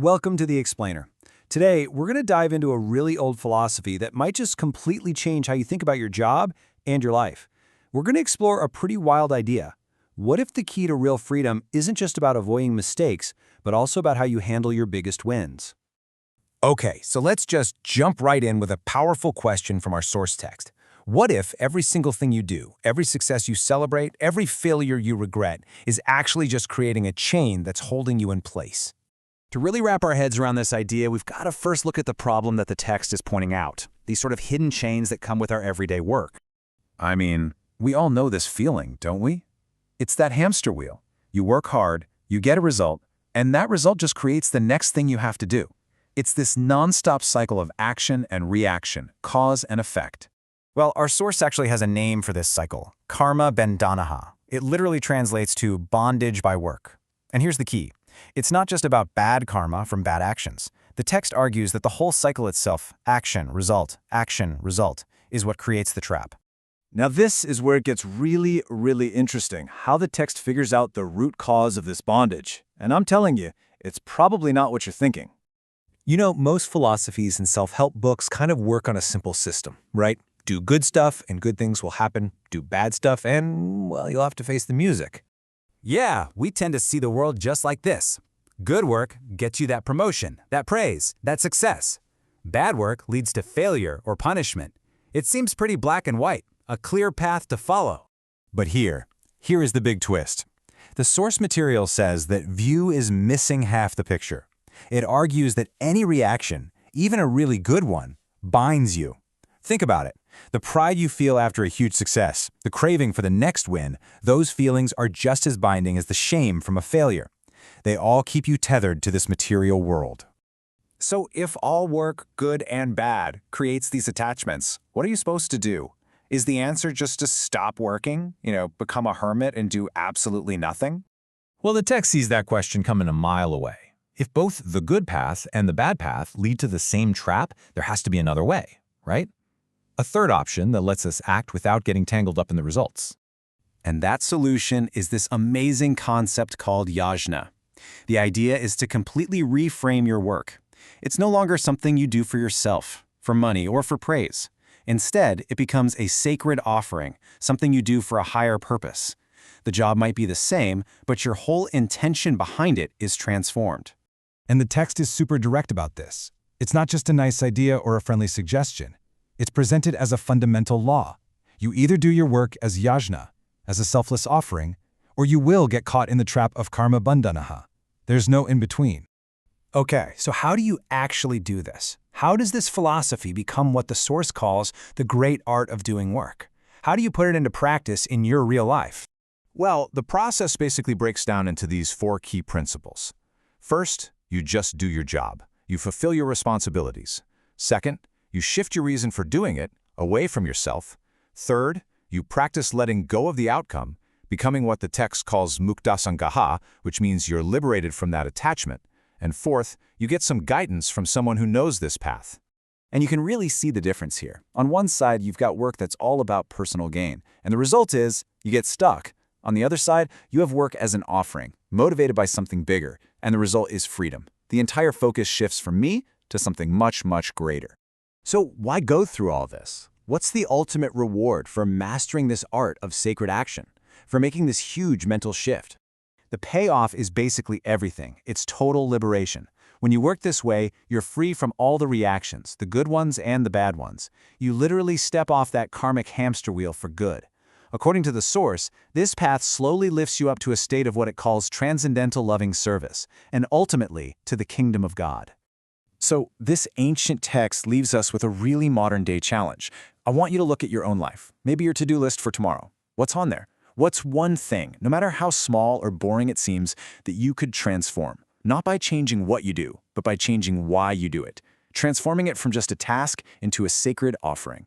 Welcome to The Explainer. Today, we're going to dive into a really old philosophy that might just completely change how you think about your job and your life. We're going to explore a pretty wild idea. What if the key to real freedom isn't just about avoiding mistakes, but also about how you handle your biggest wins? Okay, so let's just jump right in with a powerful question from our source text. What if every single thing you do, every success you celebrate, every failure you regret, is actually just creating a chain that's holding you in place? To really wrap our heads around this idea, we've got to first look at the problem that the text is pointing out, these sort of hidden chains that come with our everyday work. I mean, we all know this feeling, don't we? It's that hamster wheel. You work hard, you get a result, and that result just creates the next thing you have to do. It's this nonstop cycle of action and reaction, cause and effect. Well, our source actually has a name for this cycle, karma-bandhanaḥ. It literally translates to bondage by work. And here's the key. It's not just about bad karma from bad actions. The text argues that the whole cycle itself, action, result, is what creates the trap. Now this is where it gets really, really interesting, how the text figures out the root cause of this bondage. And I'm telling you, it's probably not what you're thinking. You know, most philosophies and self-help books kind of work on a simple system, right? Do good stuff and good things will happen. Do bad stuff and, well, you'll have to face the music. Yeah, we tend to see the world just like this. Good work gets you that promotion, that praise, that success. Bad work leads to failure or punishment. It seems pretty black and white, a clear path to follow. But here is the big twist. The source material says that view is missing half the picture. It argues that any reaction, even a really good one, binds you. Think about it. The pride you feel after a huge success, the craving for the next win, those feelings are just as binding as the shame from a failure. They all keep you tethered to this material world. So if all work, good and bad, creates these attachments, what are you supposed to do? Is the answer just to stop working, become a hermit and do absolutely nothing? Well, the text sees that question coming a mile away. If both the good path and the bad path lead to the same trap, there has to be another way, right? A third option that lets us act without getting tangled up in the results. And that solution is this amazing concept called yajña. The idea is to completely reframe your work. It's no longer something you do for yourself, for money, or for praise. Instead, it becomes a sacred offering, something you do for a higher purpose. The job might be the same, but your whole intention behind it is transformed. And the text is super direct about this. It's not just a nice idea or a friendly suggestion. It's presented as a fundamental law. You either do your work as yajña, as a selfless offering, or you will get caught in the trap of karma-bandhanaḥ. There's no in-between. Okay, so how do you actually do this? How does this philosophy become what the source calls the great art of doing work? How do you put it into practice in your real life? Well, the process basically breaks down into these 4 key principles. First, you just do your job. You fulfill your responsibilities. Second, you shift your reason for doing it away from yourself. Third, you practice letting go of the outcome, becoming what the text calls mukta-saṅgaḥ, which means you're liberated from that attachment. And fourth, you get some guidance from someone who knows this path. And you can really see the difference here. On one side, you've got work that's all about personal gain, and the result is you get stuck. On the other side, you have work as an offering, motivated by something bigger, and the result is freedom. The entire focus shifts from me to something much, much greater. So why go through all this? What's the ultimate reward for mastering this art of sacred action, for making this huge mental shift? The payoff is basically everything. It's total liberation. When you work this way, you're free from all the reactions, the good ones and the bad ones. You literally step off that karmic hamster wheel for good. According to the source, this path slowly lifts you up to a state of what it calls transcendental loving service, and ultimately to the kingdom of God. So this ancient text leaves us with a really modern-day challenge. I want you to look at your own life, maybe your to-do list for tomorrow. What's on there? What's one thing, no matter how small or boring it seems, that you could transform? Not by changing what you do, but by changing why you do it. Transforming it from just a task into a sacred offering.